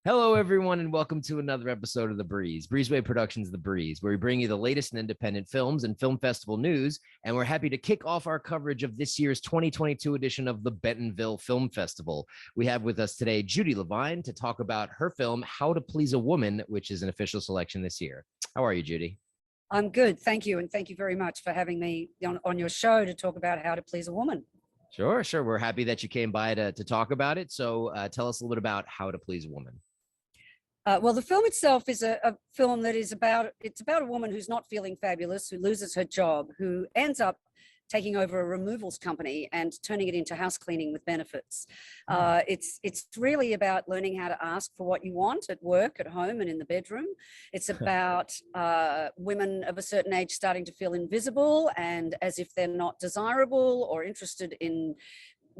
Hello, everyone, and welcome to another episode of The Breeze. Breezeway Productions The Breeze, where we bring you the latest in independent films and film festival news. And we're happy to kick off our coverage of this year's 2022 edition of the Bentonville Film Festival. We have with us today Judie Levine to talk about her film, How to Please a Woman, which is an official selection this year. How are you, Judie? I'm good. Thank you. And thank you very much for having me on your show to talk about how to please a woman. Sure. We're happy that you came by to talk about it. So tell us a little bit about How to Please a Woman. Well, the film itself is a film that is about a woman who's not feeling fabulous, who loses her job, who ends up taking over a removals company and turning it into house cleaning with benefits. It's really about learning how to ask for what you want at work, at home, and in the bedroom. It's about women of a certain age starting to feel invisible and as if they're not desirable or interested in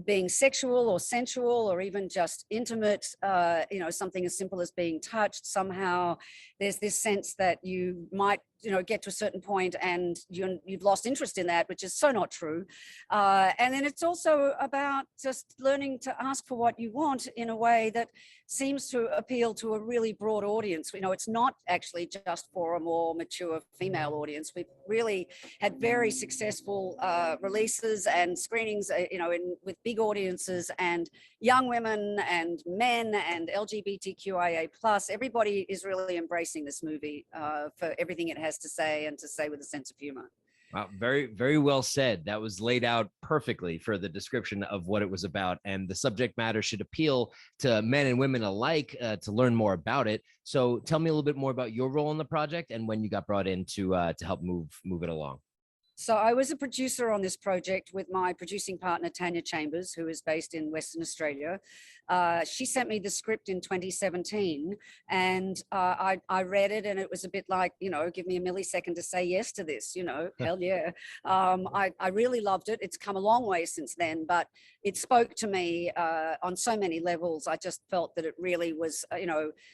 being sexual or sensual or even just intimate, something as simple as being touched. Somehow there's this sense that you might get to a certain point and you've lost interest in that, which is so not true. And then it's also about just learning to ask for what you want in a way that seems to appeal to a really broad audience. It's not actually just for a more mature female audience. We've really had very successful releases and screenings, with big audiences and young women and men and LGBTQIA+. Everybody is really embracing this movie for everything it has to say, and to say with a sense of humor. Wow, very, very well said. That was laid out perfectly for the description of what it was about. And the subject matter should appeal to men and women alike to learn more about it. So tell me a little bit more about your role in the project and when you got brought in to help move it along. So I was a producer on this project with my producing partner, Tanya Chambers, who is based in Western Australia. She sent me the script in 2017 and I read it, and it was a bit like, give me a millisecond to say yes to this, hell yeah. I really loved it. It's come a long way since then, but it spoke to me on so many levels. I just felt that it really was,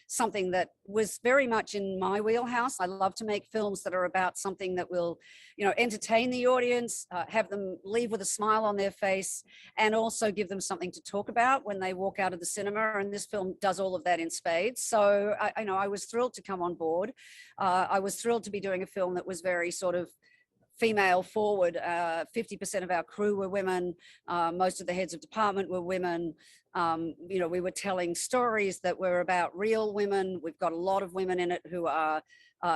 something that was very much in my wheelhouse. I love to make films that are about something that will, entertain the audience, have them leave with a smile on their face, and also give them something to talk about when they walk out of the cinema. And this film does all of that in spades. So I was thrilled to come on board. I was thrilled to be doing a film that was very sort of female forward. 50% of our crew were women. Most of the heads of department were women. We were telling stories that were about real women. We've got a lot of women in it who are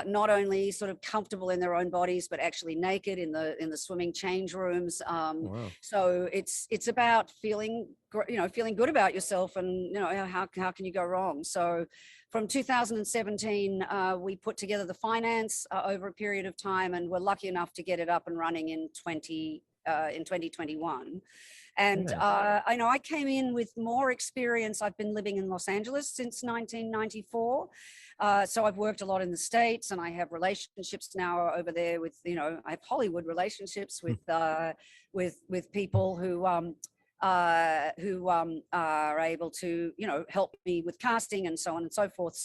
not only sort of comfortable in their own bodies, but actually naked in the swimming change rooms. Wow. So it's about feeling good about yourself, and how can you go wrong? So from 2017, we put together the finance over a period of time, and we're lucky enough to get it up and running in 2021. And I came in with more experience. I've been living in Los Angeles since 1994. So I've worked a lot in the States, and I have relationships now over there with, I have Hollywood relationships with people who are able to, help me with casting and so on and so forth.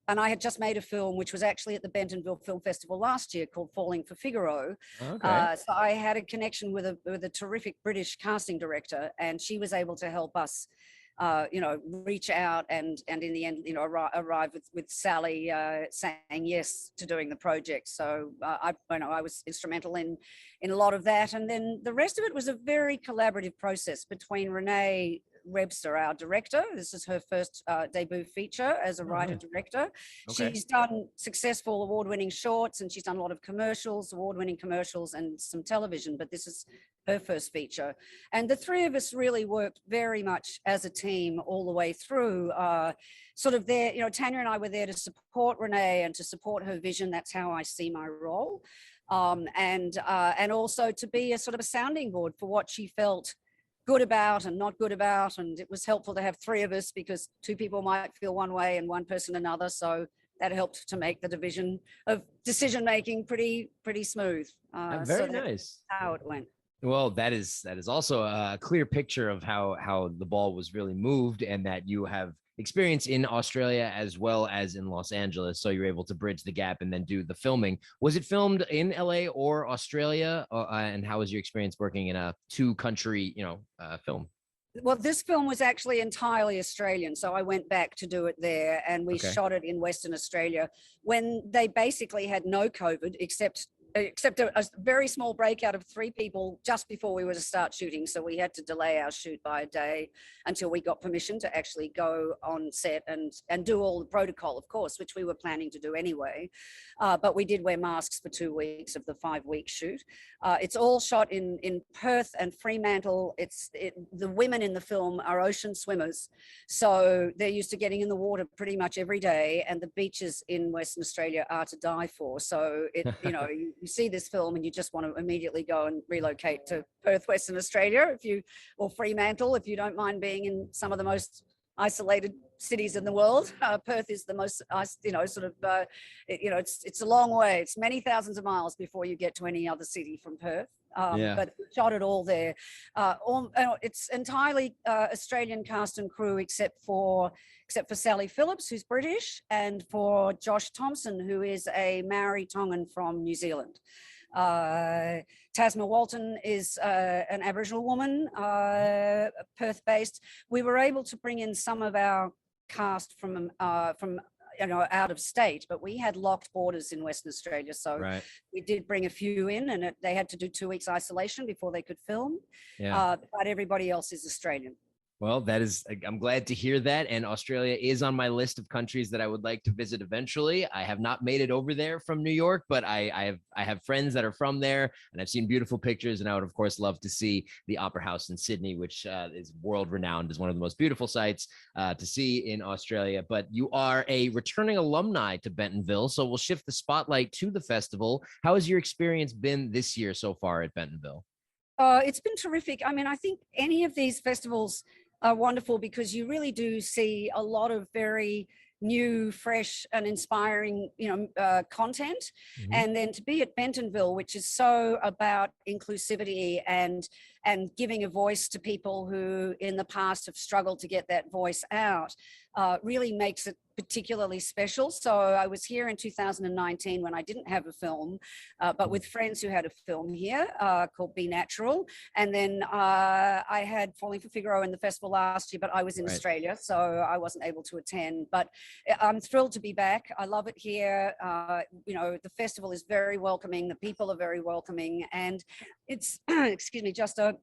And I had just made a film which was actually at the Bentonville Film Festival last year called Falling for Figaro. Okay. So I had a connection with a terrific British casting director, and she was able to help us, reach out and in the end, arrive with Sally saying yes to doing the project. So I was instrumental in a lot of that. And then the rest of it was a very collaborative process between Renee Webster, our director. This is her first debut feature as a writer-director. Okay. She's done successful award-winning shorts, and she's done a lot of commercials, award-winning commercials, and some television, but this is her first feature. And the three of us really worked very much as a team all the way through. Sort of there, Tanya and I were there to support Renee and to support her vision. That's how I see my role. And also to be a sort of a sounding board for what she felt good about and not good about. And it was helpful to have three of us, because two people might feel one way and one person another. So that helped to make the division of decision making pretty smooth. Very nice. How it went. Well, that is also a clear picture of how the ball was really moved, and that you have experience in Australia as well as in Los Angeles. So you're able to bridge the gap and then do the filming. Was it filmed in LA or Australia? And how was your experience working in a two country, film? Well, this film was actually entirely Australian, so I went back to do it there, and we Okay. shot it in Western Australia when they basically had no COVID, except a very small breakout of 3 people just before we were to start shooting. So we had to delay our shoot by a day until we got permission to actually go on set and do all the protocol, of course, which we were planning to do anyway. But we did wear masks for 2 weeks of the 5-week shoot. It's all shot in Perth and Fremantle. The women in the film are ocean swimmers, so they're used to getting in the water pretty much every day, and the beaches in Western Australia are to die for. So you see this film and you just want to immediately go and relocate to Perth, Western Australia, or Fremantle, if you don't mind being in some of the most isolated cities in the world. Perth is the most, it's a long way. It's many thousands of miles before you get to any other city from Perth. But we shot it all there. It's entirely Australian cast and crew, except for Sally Phillips, who's British, and for Josh Thompson, who is a Maori Tongan from New Zealand. Tasma Walton is an Aboriginal woman, Perth-based. We were able to bring in some of our cast from out of state, but we had locked borders in Western Australia, so we did bring a few in, and they had to do 2 weeks isolation before they could film. But everybody else is Australian. Well, I'm glad to hear that. And Australia is on my list of countries that I would like to visit eventually. I have not made it over there from New York, but I have friends that are from there, and I've seen beautiful pictures. And I would, of course, love to see the Opera House in Sydney, which is world renowned as one of the most beautiful sites to see in Australia. But you are a returning alumni to Bentonville, so we'll shift the spotlight to the festival. How has your experience been this year so far at Bentonville? It's been terrific. I mean, I think any of these festivals are wonderful because you really do see a lot of very new, fresh, and inspiring, content. Mm-hmm. And then to be at Bentonville, which is so about inclusivity and giving a voice to people who in the past have struggled to get that voice out, really makes it particularly special. So I was here in 2019 when I didn't have a film, but with friends who had a film here called Be Natural. And then I had Falling for Figaro in the festival last year, but I was in Australia, so I wasn't able to attend. But I'm thrilled to be back. I love it here. The festival is very welcoming. The people are very welcoming. And it's, excuse me, just a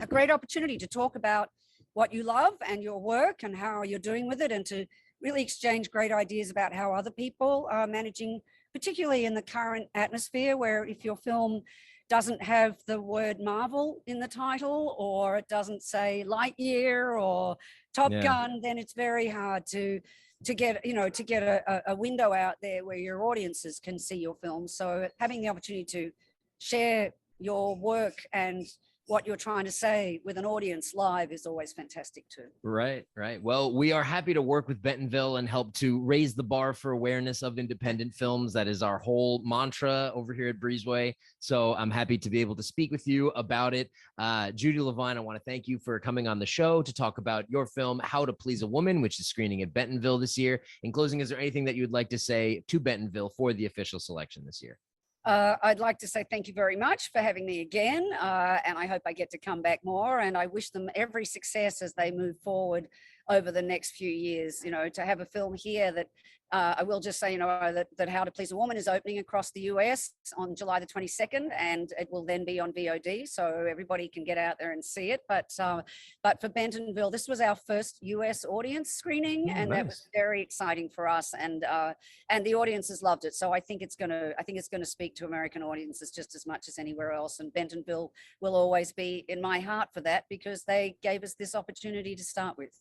great opportunity to talk about what you love and your work and how you're doing with it, and to really exchange great ideas about how other people are managing, particularly in the current atmosphere, where if your film doesn't have the word Marvel in the title, or it doesn't say Lightyear or Top Gun, then it's very hard to get a window out there where your audiences can see your film. So having the opportunity to share your work and what you're trying to say with an audience live is always fantastic too. Right. Well, we are happy to work with Bentonville and help to raise the bar for awareness of independent films. That is our whole mantra over here at Breezeway. So I'm happy to be able to speak with you about it. Judie Levine, I want to thank you for coming on the show to talk about your film, How to Please a Woman, which is screening at Bentonville this year. In closing, is there anything that you'd like to say to Bentonville for the official selection this year? I'd like to say thank you very much for having me again, and I hope I get to come back more, and I wish them every success as they move forward over the next few years. To have a film here that I will just say, that How to Please a Woman is opening across the US on July the 22nd, and it will then be on VOD, so everybody can get out there and see it. But for Bentonville, this was our first US audience screening, and that was very exciting for us, and the audiences loved it. So I think it's gonna speak to American audiences just as much as anywhere else. And Bentonville will always be in my heart for that, because they gave us this opportunity to start with.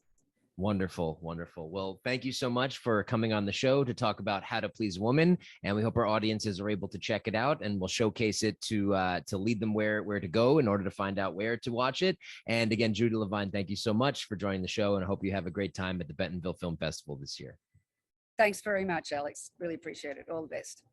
Wonderful. Well, thank you so much for coming on the show to talk about How to Please a Woman, and we hope our audiences are able to check it out, and we'll showcase it to lead them where to go in order to find out where to watch it. And again, Judie Levine, thank you so much for joining the show, and I hope you have a great time at the Bentonville Film Festival this year. Thanks very much, Alex. Really appreciate it. All the best.